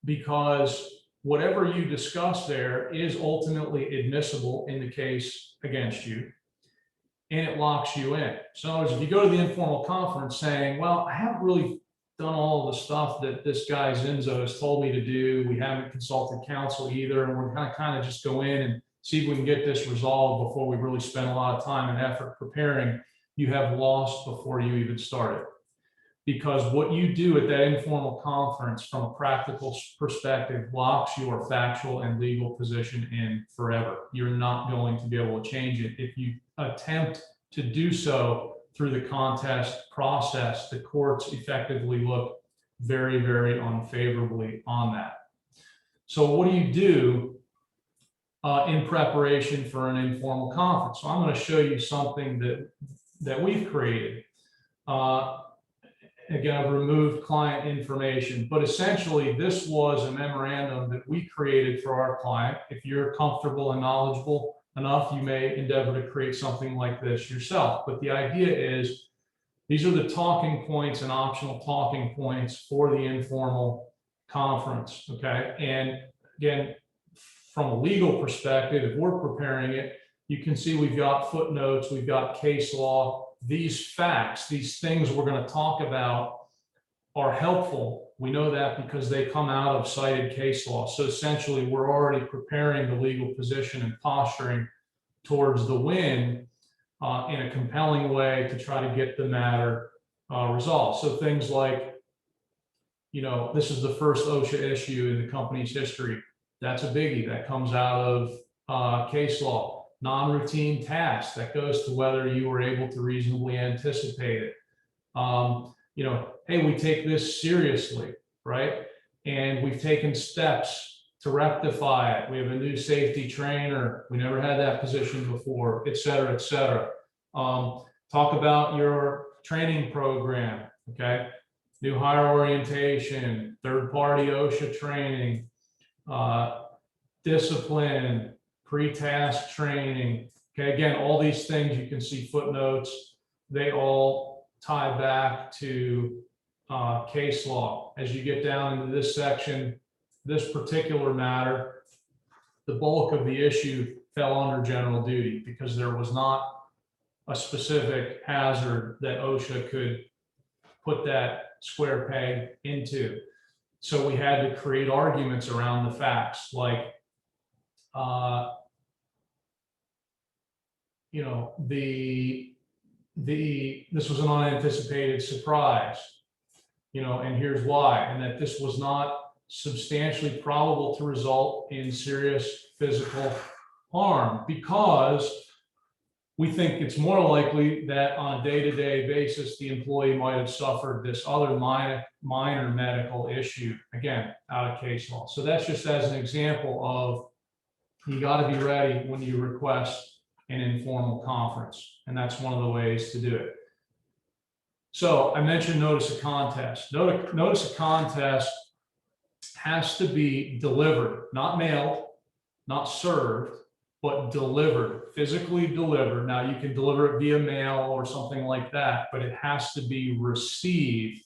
because whatever you discuss there is ultimately admissible in the case against you, and it locks you in. So in other words, if you go to the informal conference saying, well, I haven't really done all the stuff that this guy Zinzow has told me to do, we haven't consulted counsel either, and we're going to kind of just go in and see if we can get this resolved before we really spend a lot of time and effort preparing, you have lost before you even started. Because what you do at that informal conference from a practical perspective locks your factual and legal position in forever. You're not going to be able to change it. If you attempt to do so through the contest process, the courts effectively look very, very unfavorably on that. So what do you do in preparation for an informal conference? So I'm going to show you something that we've created. Again, I've removed client information, but essentially this was a memorandum that we created for our client. If you're comfortable and knowledgeable enough, you may endeavor to create something like this yourself. But the idea is, these are the talking points and optional talking points for the informal conference, okay? And again, from a legal perspective, if we're preparing it, you can see we've got footnotes, we've got case law. These facts, these things we're going to talk about are helpful. We know that because they come out of cited case law. So essentially, we're already preparing the legal position and posturing towards the win in a compelling way to try to get the matter resolved. So things like, you know, this is the first OSHA issue in the company's history. That's a biggie. That comes out of case law. Non-routine tasks, that goes to whether you were able to reasonably anticipate it. You know, hey, we take this seriously, right? And we've taken steps to rectify it. We have a new safety trainer. We never had that position before, et cetera, et cetera. Talk about your training program, okay? New hire orientation, third-party OSHA training, discipline, pre-task training. Okay, again, all these things, you can see footnotes, they all tie back to case law. As you get down into this section, this particular matter, the bulk of the issue fell under general duty because there was not a specific hazard that OSHA could put that square peg into. So we had to create arguments around the facts, like you know, this was an unanticipated surprise, you know, and here's why, and that this was not substantially probable to result in serious physical harm, because we think it's more likely that on a day-to-day basis, the employee might have suffered this other minor medical issue, again, out of case law. So that's just as an example of, you got to be ready when you request an informal conference, and that's one of the ways to do it. So I mentioned notice of contest. Notice of contest has to be delivered, not mailed, not served, but delivered, physically delivered. Now you can deliver it via mail or something like that, but it has to be received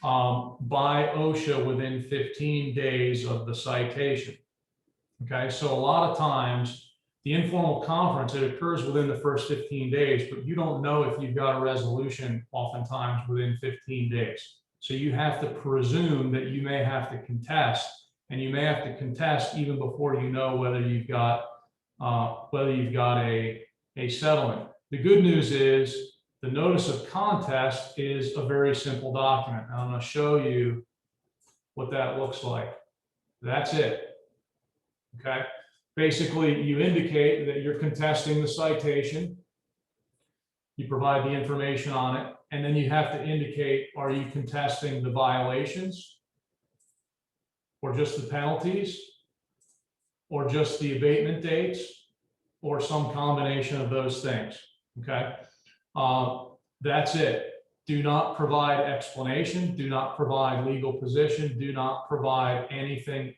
by OSHA within 15 days of the citation. Okay, so a lot of times the informal conference, it occurs within the first 15 days, but you don't know if you've got a resolution oftentimes within 15 days. So you have to presume that you may have to contest and you may have to contest even before you know whether you've got a settlement. The good news is the notice of contest is a very simple document. I'm going to show you what that looks like. That's it. Okay. Basically, you indicate that you're contesting the citation. You provide the information on it, and then you have to indicate, are you contesting the violations, or just the penalties, or just the abatement dates, or some combination of those things. Okay. That's it. Do not provide explanation. Do not provide legal position. Do not provide anything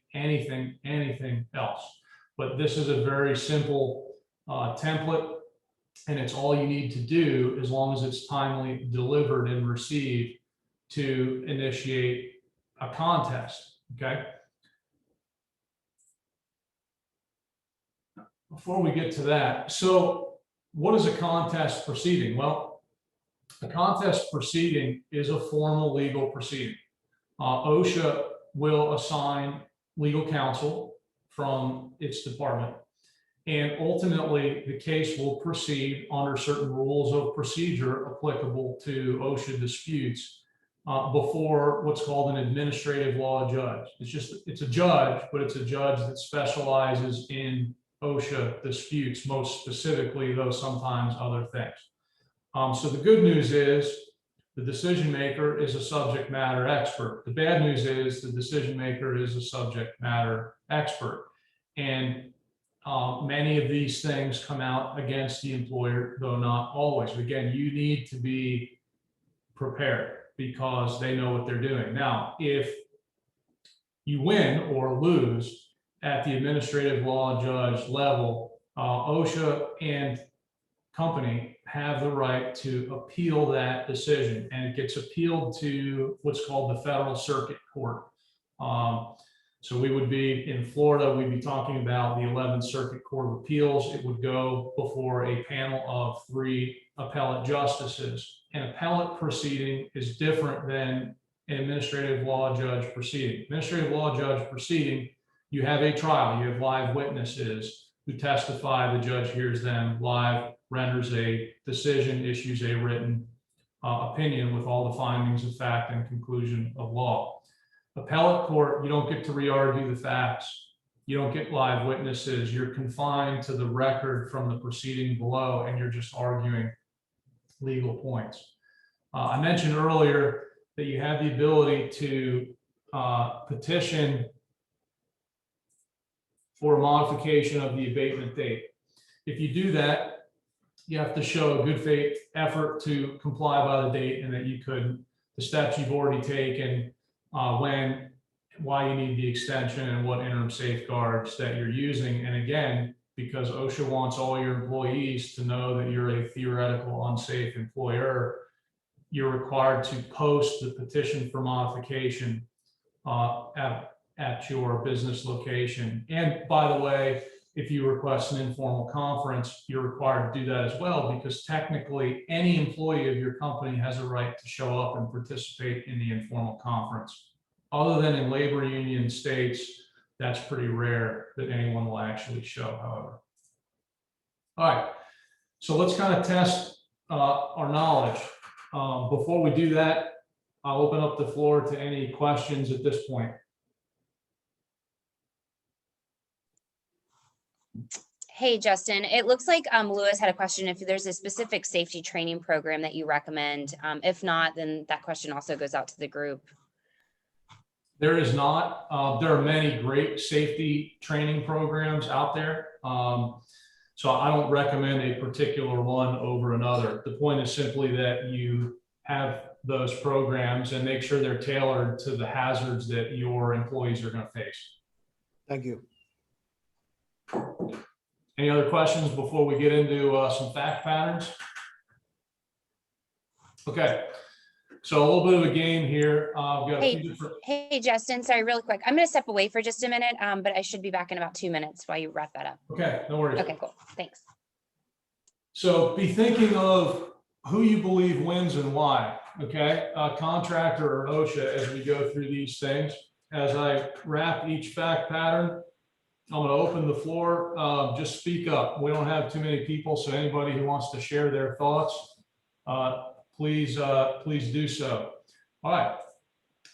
else. But this is a very simple template, and it's all you need to do as long as it's timely delivered and received to initiate a contest. Okay. Before we get to that, so what is a contest proceeding? Well, a contest proceeding is a formal legal proceeding. OSHA will assign legal counsel from its department, and ultimately the case will proceed under certain rules of procedure applicable to OSHA disputes before what's called an administrative law judge. It's a judge, but it's a judge that specializes in OSHA disputes, most specifically, though sometimes other things. So the good news is the decision maker is a subject matter expert. The bad news is the decision maker is a subject matter expert. And many of these things come out against the employer, though not always. Again, you need to be prepared because they know what they're doing. Now, if you win or lose at the administrative law judge level, OSHA and company have the right to appeal that decision, and it gets appealed to what's called the Federal Circuit Court. So we would be in Florida, we'd be talking about the 11th Circuit Court of Appeals. It would go before a panel of 3 appellate justices. An appellate proceeding is different than an administrative law judge proceeding. Administrative law judge proceeding, you have a trial, you have live witnesses who testify, the judge hears them live, renders a decision, issues a written opinion with all the findings of fact and conclusion of law. Appellate court, you don't get to re-argue the facts. You don't get live witnesses. You're confined to the record from the proceeding below, and you're just arguing legal points. I mentioned earlier that you have the ability to petition for a modification of the abatement date. If you do that, you have to show a good faith effort to comply by the date and that you couldn't. The steps you've already taken, when, why you need the extension, and what interim safeguards that you're using. And again, because OSHA wants all your employees to know that you're a theoretical unsafe employer, you're required to post the petition for modification at your business location. And by the way, if you request an informal conference, you're required to do that as well, because technically any employee of your company has a right to show up and participate in the informal conference. Other than in labor union states, that's pretty rare that anyone will actually show, however. All right, so let's kind of test our knowledge. Before we do that, I'll open up the floor to any questions at this point. Hey, Justin, it looks like Lewis had a question if there's a specific safety training program that you recommend. If not, then that question also goes out to the group. There is not. There are many great safety training programs out there. So I don't recommend a particular one over another. The point is simply that you have those programs and make sure they're tailored to the hazards that your employees are going to face. Thank you. Any other questions before we get into some fact patterns? Okay, so a little bit of a game here. I've got a few different... Hey, Justin, sorry, really quick. I'm going to step away for just a minute, but I should be back in about 2 minutes while you wrap that up. Okay, no worries. Okay, cool. Thanks. So be thinking of who you believe wins and why, okay? Contractor or OSHA as we go through these things. as I wrap each fact pattern, I'm going to open the floor. Just speak up. We don't have too many people, so anybody who wants to share their thoughts, please do so. All right.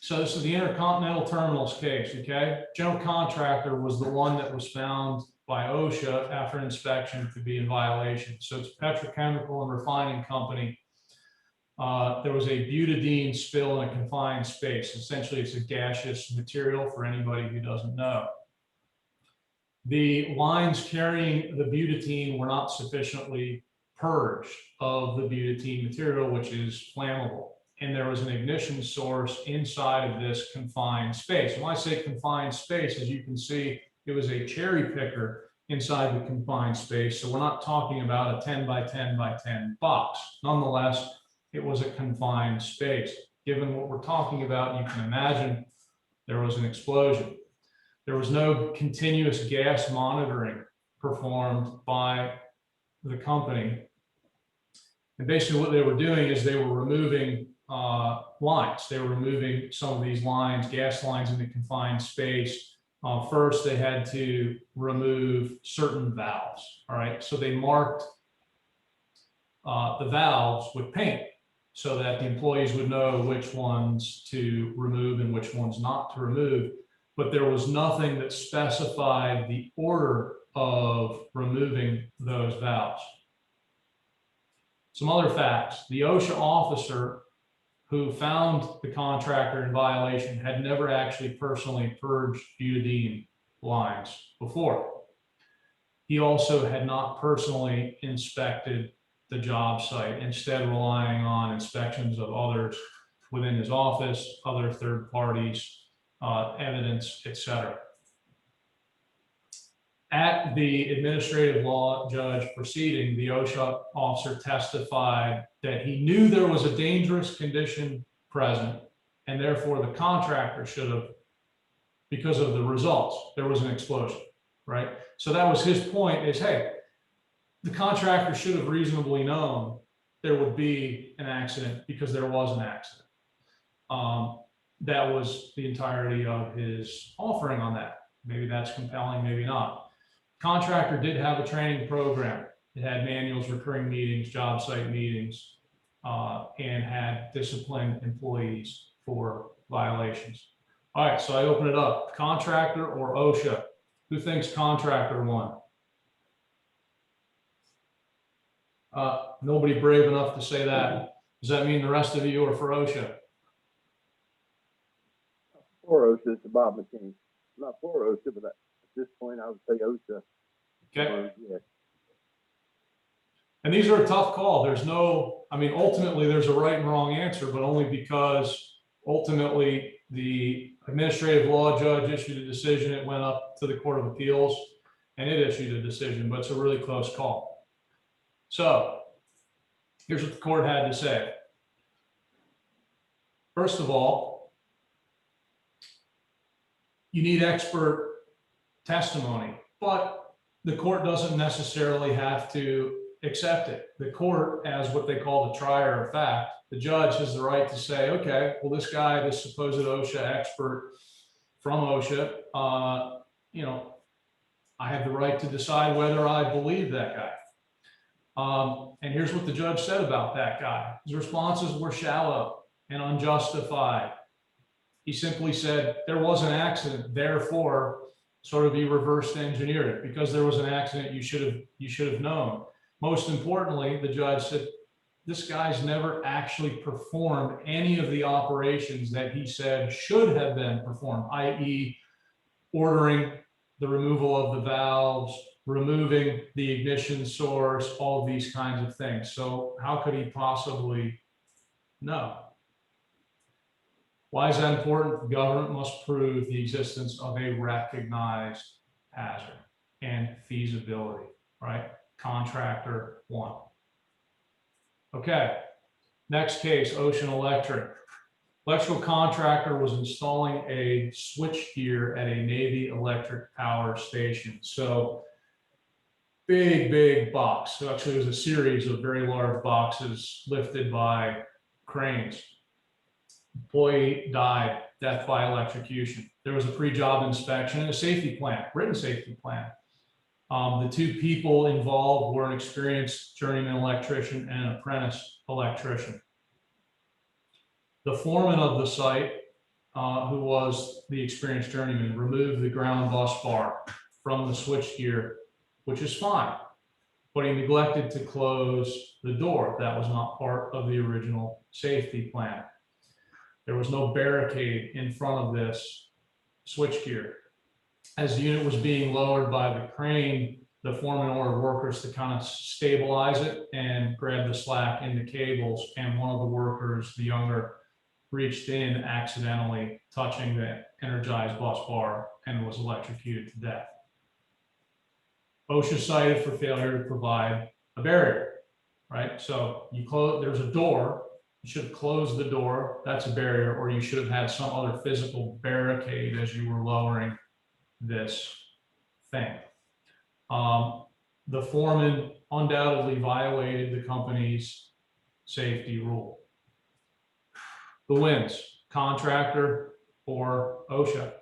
So this is the Intercontinental Terminals case, okay? General contractor was the one that was found by OSHA after inspection to be in violation. So it's a petrochemical and refining company. There was a butadiene spill in a confined space. Essentially, it's a gaseous material for anybody who doesn't know. The lines carrying the butadiene were not sufficiently purged of the butadiene material, which is flammable. And there was an ignition source inside of this confined space. When I say confined space, as you can see, it was a cherry picker inside the confined space. So we're not talking about a 10 by 10 by 10 box. Nonetheless, it was a confined space. Given what we're talking about, you can imagine there was an explosion. There was no continuous gas monitoring performed by the company. And basically what they were doing is they were removing lines. They were removing some of these lines, gas lines in the confined space. First, they had to remove certain valves. All right, so they marked the valves with paint so that the employees would know which ones to remove and which ones not to remove. But there was nothing that specified the order of removing those valves. Some other facts: the OSHA officer who found the contractor in violation had never actually personally purged butadiene lines before. He also had not personally inspected the job site, instead relying on inspections of others within his office, other third parties, evidence, etc. At the administrative law judge proceeding, the OSHA officer testified that he knew there was a dangerous condition present, and therefore the contractor should have, because of the results, there was an explosion, right? So that was his point, is, hey, the contractor should have reasonably known there would be an accident because there was an accident. That was the entirety of his offering on that. Maybe that's compelling, maybe not. Contractor did have a training program. It had manuals, recurring meetings, job site meetings, and had disciplined employees for violations. All right, so I open it up. Contractor or OSHA? Who thinks contractor won? Nobody brave enough to say that. Does that mean the rest of you are for OSHA? For OSHA, it's Bob McKinney. Not for OSHA, but at this point, I would say OSHA. Okay. Yeah. And these are a tough call. There's no, I mean, ultimately there's a right and wrong answer, but only because ultimately the administrative law judge issued a decision. It went up to the Court of Appeals and it issued a decision, but it's a really close call. So here's what the court had to say. First of all, you need expert testimony, but the court doesn't necessarily have to accept it. The court, as what they call the trier of fact, the judge has the right to say, okay, well, this guy, this supposed OSHA expert from OSHA, you know, I have the right to decide whether I believe that guy. And here's what the judge said about that guy. His responses were shallow and unjustified. He simply said there was an accident, therefore sort of he reversed engineered it. Because there was an accident, you should have known. Most importantly, the judge said this guy's never actually performed any of the operations that he said should have been performed, i.e. ordering the removal of the valves, removing the ignition source, all of these kinds of things. So how could he possibly know? Why is that important? The government must prove the existence of a recognized hazard and feasibility, right? Contractor one. Okay, next case, Ocean Electric. Electrical contractor was installing a switchgear at a Navy electric power station. So big box. So actually it was a series of very large boxes lifted by cranes. Employee died, death by electrocution. There was a pre-job inspection and a safety plan, written safety plan. The two people involved were an experienced journeyman electrician and an apprentice electrician. The foreman of the site, who was the experienced journeyman, removed the ground bus bar from the switchgear, which is fine, but he neglected to close the door. That was not part of the original safety plan. There was no barricade in front of this switchgear. As the unit was being lowered by the crane, the foreman ordered workers to kind of stabilize it and grab the slack in the cables. And one of the workers, the younger, reached in accidentally, touching the energized bus bar, and was electrocuted to death. OSHA cited for failure to provide a barrier, right? So you close, there's a door, you should have closed the door, that's a barrier, or you should have had some other physical barricade as you were lowering this thing. The foreman undoubtedly violated the company's safety rule. The wins, contractor or OSHA?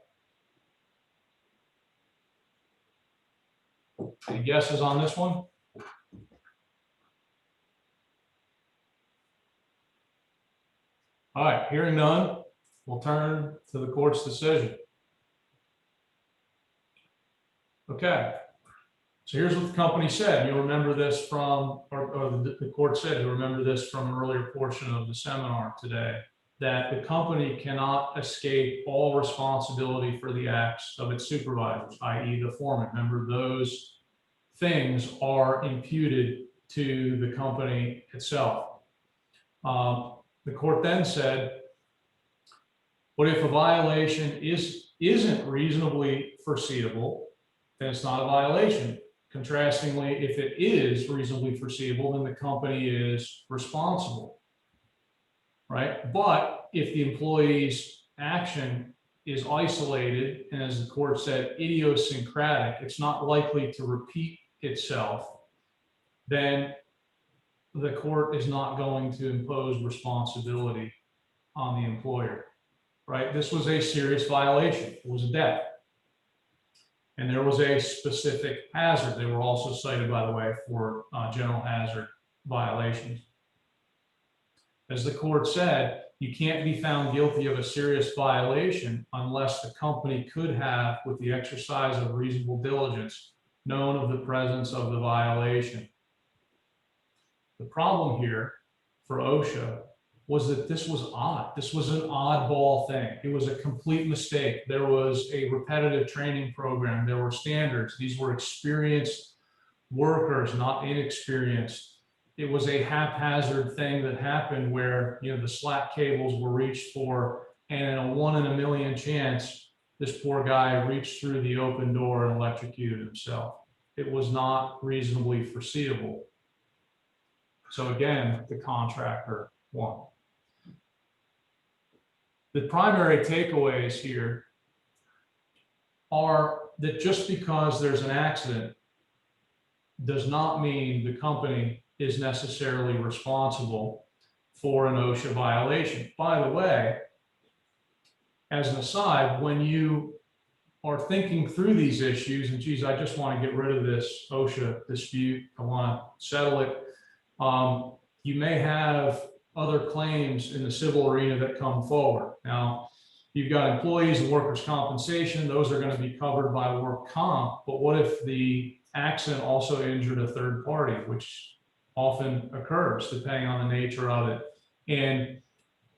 Any guesses on this one? All right, hearing none, we'll turn to the court's decision. Okay, so here's what the company said. You'll remember this from, or the court said, you'll remember this from an earlier portion of the seminar today, that the company cannot escape all responsibility for the acts of its supervisors, i.e. the foreman. Remember, those things are imputed to the company itself. The court then said, but if a violation isn't reasonably foreseeable, then it's not a violation. Contrastingly, if it is reasonably foreseeable, then the company is responsible, right? But if the employee's action is isolated, and as the court said, idiosyncratic, it's not likely to repeat itself, then the court is not going to impose responsibility on the employer, right? This was a serious violation. It was a death. And there was a specific hazard. They were also cited, by the way, for general hazard violations. As the court said, you can't be found guilty of a serious violation unless the company could have, with the exercise of reasonable diligence, known of the presence of the violation. The problem here for OSHA was that this was odd. This was an oddball thing. It was a complete mistake. There was a repetitive training program. There were standards. These were experienced workers, not inexperienced. It was a haphazard thing that happened where, you know, the slack cables were reached for, and in a 1 in a million chance, this poor guy reached through the open door and electrocuted himself. It was not reasonably foreseeable. So again, the contractor won. The primary takeaways here are that just because there's an accident does not mean the company is necessarily responsible for an OSHA violation. By the way, as an aside, when you are thinking through these issues, and geez, I just want to get rid of this OSHA dispute, I want to settle it, you may have other claims in the civil arena that come forward. Now, you've got employees and workers' compensation, those are going to be covered by work comp, but what if the accident also injured a third party, which often occurs depending on the nature of it. And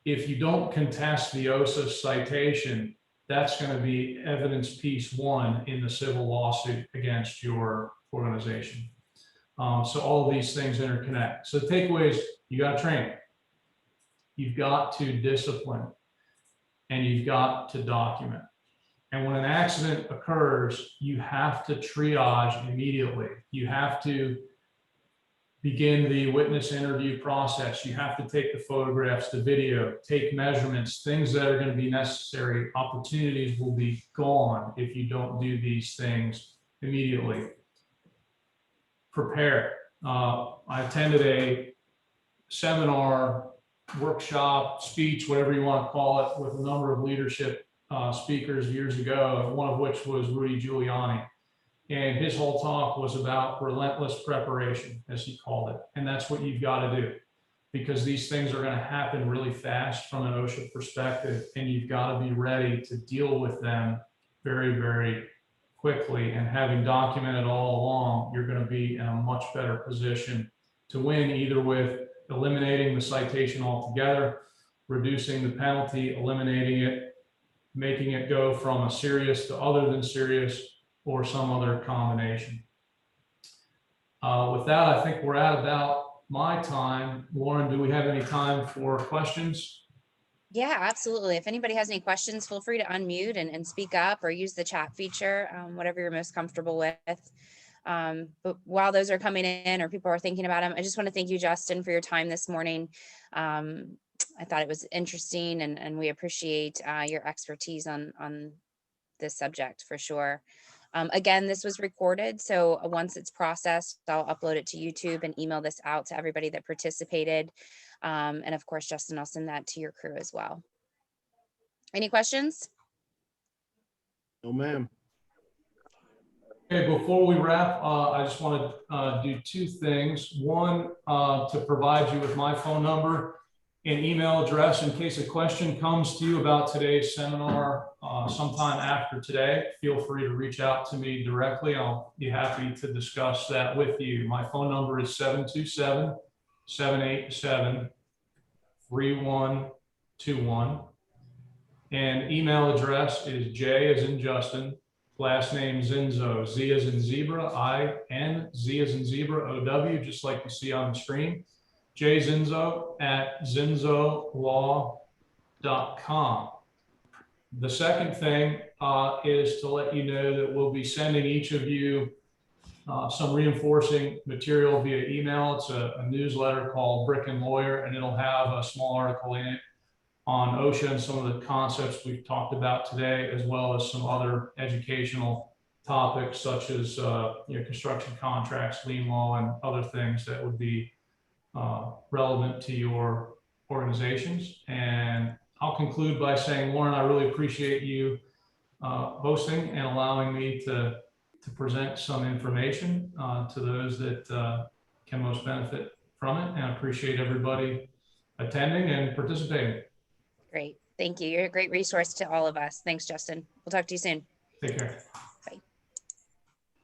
if you don't contest the OSHA citation, that's going to be evidence piece 1 in the civil lawsuit against your organization. So all of these things interconnect. So the takeaway is you got to train, you've got to discipline, and you've got to document. And when an accident occurs, you have to triage immediately. You have to begin the witness interview process. You have to take the photographs, the video, take measurements, things that are going to be necessary. Opportunities will be gone if you don't do these things immediately. Prepare. I attended a seminar workshop, speech, whatever you want to call it, with a number of leadership speakers years ago, one of which was Rudy Giuliani. And his whole talk was about relentless preparation, as he called it. And that's what you've got to do, because these things are going to happen really fast from an OSHA perspective, and you've got to be ready to deal with them very, very quickly. And having documented all along, you're going to be in a much better position to win, either with eliminating the citation altogether, reducing the penalty, eliminating it, making it go from a serious to other than serious, or some other combination. With that, I think we're at about my time. Lauren, do we have any time for questions? Yeah, absolutely. If anybody has any questions, feel free to unmute and speak up, or use the chat feature, whatever you're most comfortable with. But while those are coming in, or people are thinking about them, I just want to thank you, Justin, for your time this morning. I thought it was interesting, and we appreciate your expertise on this subject for sure. Again, this was recorded, so once it's processed, I'll upload it to YouTube and email this out to everybody that participated. And of course, Justin, I'll send that to your crew as well. Any questions? No, ma'am. Okay, before we wrap, I just want to do two things. One, to provide you with my phone number and email address in case a question comes to you about today's seminar sometime after today. Feel free to reach out to me directly. I'll be happy to discuss that with you. My phone number is 727-787-3121. And email address is J as in Justin, last name Zinzow, Z as in zebra, I-N, Z as in zebra, O-W, just like you see on the screen. J Zinzow at zinzowlaw.com. The second thing is to let you know that we'll be sending each of you some reinforcing material via email. It's a newsletter called Brick and Lawyer, and it'll have a small article in it on OSHA and some of the concepts we've talked about today, as well as some other educational topics such as construction contracts, lien law, and other things that would be relevant to your organizations. And I'll conclude by saying, Lauren, I really appreciate you hosting and allowing me to present some information to those that can most benefit from it. And I appreciate everybody attending and participating. Great. Thank you. You're a great resource to all of us. Thanks, Justin. We'll talk to you soon. Take care.